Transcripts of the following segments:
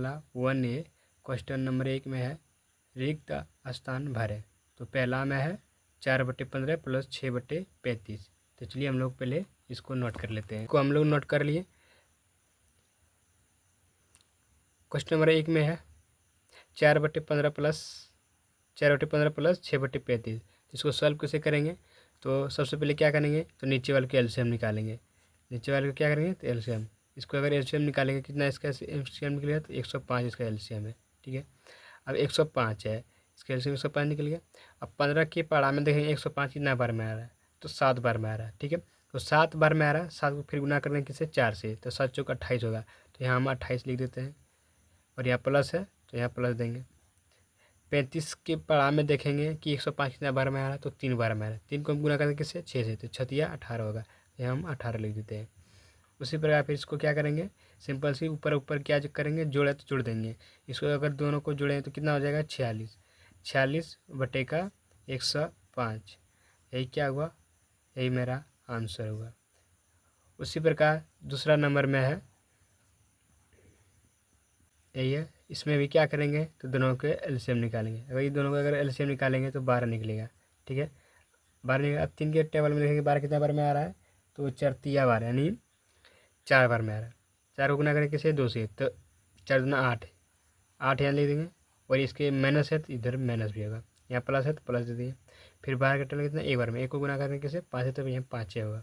वाला 1A question number 1 में है रिक्त स्थान भरें। तो पहला में है 4/15 प्लस 6/35। तो चलिए हम लोग पहले इसको नोट कर लेते हैं। इसको हम लोग नोट कर लिए। क्वेश्चन नंबर 1 में है 4/15 प्लस 6/35। इसको सॉल्व कैसे करेंगे? तो सबसे पहले क्या करेंगे, तो नीचे वाले के एलसीएम निकालेंगे। नीचे वाले को क्या करेंगे, तो एलसीएम। इसको अगर एलसीएम निकालेंगे, कितना इसका एलसीएम निकलेगा, तो 105 इसका एलसीएम है। ठीक है, अब 105 है, इसका एलसीएम 105 निकल गया। अब 15 के पढ़ा में देखेंगे 105 कितना बार में आ रहा है, तो 7 बार में आ रहा है। ठीक है, तो 7 बार में आ रहा है, 7 को फिर गुना करेंगे किससे, 4 से, तो 7 चौक 28 होगा। तो यहाँ हम 28 लिख देते हैं, और यहाँ प्लस है तो यहाँ प्लस देंगे। 35 के पढ़ा में देखेंगे कि 105 कितना बार में आ रहा है, तो 3 बार में आ रहा है। 3 को हम गुना करेंगे किससे, 6 से, तो 6 या 18 होगा। यहाँ हम 18 लिख देते हैं। उसी प्रकार फिर इसको क्या करेंगे, सिंपल सी ऊपर ऊपर क्या करेंगे, जोड़े तो जोड़ देंगे। इसको अगर दोनों को जोड़ें तो कितना हो जाएगा, 46। 46 बटे का 105, यही क्या हुआ, यही मेरा आंसर हुआ। उसी प्रकार दूसरा नंबर में है, यही है। इसमें भी क्या करेंगे, तो दोनों के एलसीएम निकालेंगे। अगर ये दोनों का अगर एलसीएम निकालेंगे तो 12 निकलेगा। ठीक है, 12 निकलेगा। अब 3 के टेबल में देखेंगे 12 कितना बार में आ रहा है, तो 4 तिया बार, यानी 4 बार में आ रहा है। 4 को गुना करें किसे, 2 से, तो 4 दूना 8, 8 यहाँ लिख देंगे। और इसके माइनस है तो इधर माइनस भी होगा, यहाँ प्लस है तो प्लस दे देंगे। फिर बाहर का टेबल कितना, एक बार में, एक को गुना करें किसे, 5 है, तो यहाँ 5 होगा।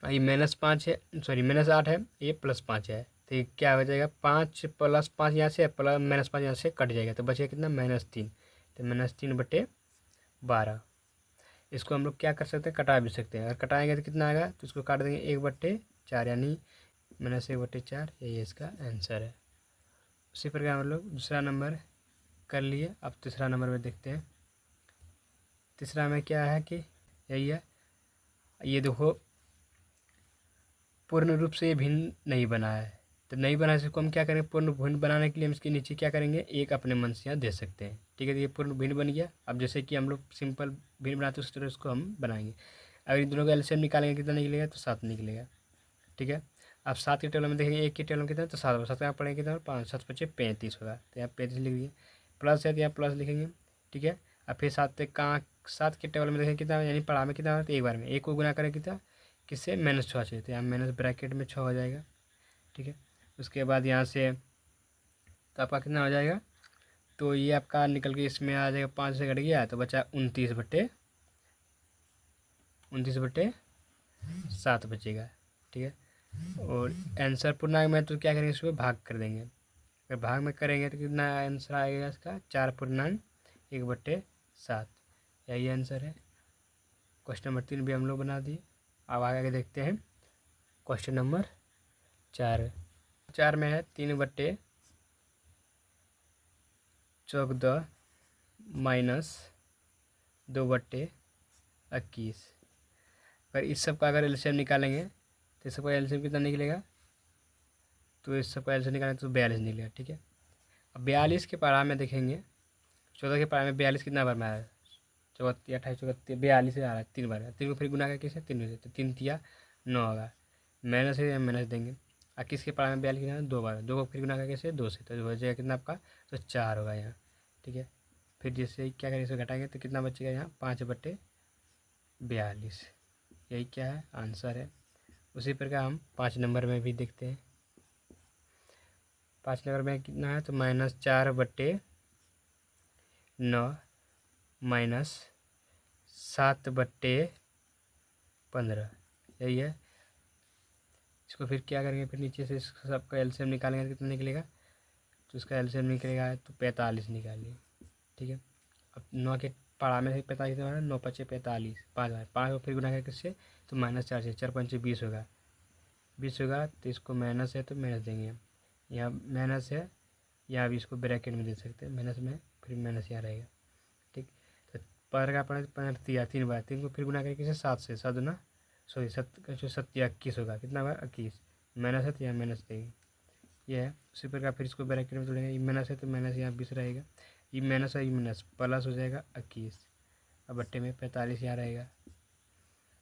ये -5 है, सॉरी -8 है, ये +5 है, तो ये क्या हो जाएगा, 5 + 5 यहाँ से, प्लस -5 यहाँ से कट जाएगा, तो बचेगा कितना, -3। तो -3/12। इसको हम लोग क्या कर सकते हैं, कटा भी सकते हैं। अगर कटाएंगे तो कितना आएगा, तो इसको काट देंगे 1/4, यानी -1/4, यही इसका आंसर है। उसी प्रकार हम लोग दूसरा नंबर कर लिए। अब तीसरा नंबर में देखते हैं। तीसरा में क्या है कि यही है, ये देखो पूर्ण रूप से ये भिन्न नहीं बना है। तो नहीं बना है, इसको हम क्या करेंगे, पूर्ण भिन्न बनाने के लिए हम इसके नीचे क्या करेंगे, एक अपने मन से यहाँ दे सकते हैं। ठीक है, तो ये पूर्ण भिन्न बन गया। अब जैसे कि हम लोग सिंपल भिन्न बनाते हैं उस तरह इसको हम बनाएंगे। अगर इन दोनों का एलसीएम निकालेंगे कितना निकलेगा, तो 7 निकलेगा। ठीक है, अब 7 के टेबल में देखेंगे, एक के टेबल में कितना, तो 7, 7 यहाँ पढ़ेंगे कितना, 5, 7 × 5 = 35 होगा। तो यहाँ 35 लिख दिए। प्लस है तो यहाँ प्लस लिखेंगे। ठीक है, अब फिर 7 के टेबल में देखेंगे कितना, यानी पढ़ा में कितना, तो एक बार में, एक को गुना करें कितना, किससे, -6 से, तो यहाँ माइनस ब्रैकेट में 6 हो जाएगा। ठीक है, उसके बाद यहाँ से तो आपका कितना हो जाएगा, तो ये आपका निकल के इसमें आ जाएगा, 5 से घट गया तो बचा 29/7 बचेगा। ठीक है, और आंसर पूर्णांक में तो क्या करेंगे, इसको भाग कर देंगे। अगर भाग में करेंगे तो कितना आंसर आएगा इसका, 4/1/7, यही आंसर है। क्वेश्चन नंबर 3 भी हम लोग बना दिए। अब आगे देखते हैं क्वेश्चन नंबर 4। 4 में है 3/14 -2/21। अगर इस सब का अगर एलसीएम निकालेंगे तो इस सबका एलसीएम कितना निकलेगा, तो इस सबका एलसीएम निकालेंगे तो 42 निकलेगा। ठीक है, अब 42 के पढ़ा में देखेंगे, 14 के पढ़ा में 42 कितना बार में आ रहा है, 34, 28, 34, 42 से आ रहा है 3 बार। 3 को फिर गुना करके किसे, 3 से, तो 3 तिया 9 होगा। माइनस है, माइनस देंगे। और किसके पढ़ा में 42 कितना, 2 बार, 2 को फिर गुना करके से 2 से, तो हो जाएगा कितना आपका, तो 4 होगा यहाँ। ठीक है, फिर जैसे क्या करेंगे, इसको घटाएंगे तो कितना बचेगा यहाँ, 5/42, यही क्या है, आंसर है। उसी प्रकार हम 5 नंबर में भी देखते हैं। 5 नंबर में कितना है, तो -4/9 -7/15, यही है। इसको फिर क्या करेंगे, फिर नीचे से सबका एलसीएम निकालेंगे तो कितना निकलेगा, तो इसका एलसीएम निकलेगा तो 45 निकालिए। ठीक है, अब 9 के पढ़ा में से 45 होगा, 9 × 5 = 45, 5 को फिर गुना करके किससे, तो -4 से, 4 × 5 = 20 होगा। 20 होगा, तो इसको माइनस है तो माइनस देंगे। यहाँ माइनस है, यहाँ भी इसको ब्रैकेट में दे सकते हैं, माइनस में फिर माइनस यहाँ रहेगा। ठीक, तो पर का पढ़ा 3 बार, 3 को फिर गुना करके किसे, 7 से, 7 दूना, सॉरी 21 होगा, कितना होगा, 21, माइनस है तो यहाँ माइनस देंगे, ये है। उसी प्रकार फिर इसको ब्रैकेट में जोड़ेंगे, ये माइनस है तो माइनस यहाँ 20 रहेगा, ये माइनस है, ये माइनस प्लस हो जाएगा 21, अब बट्टे में 45 यहाँ रहेगा।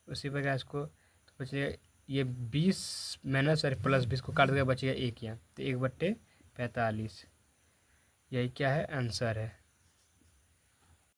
उसी प्रकार इसको तो बचेगा ये 20 माइनस और प्लस 20 को काट देगा, बचेगा 1 यहाँ, तो 1/45। यही क्या है, आंसर है।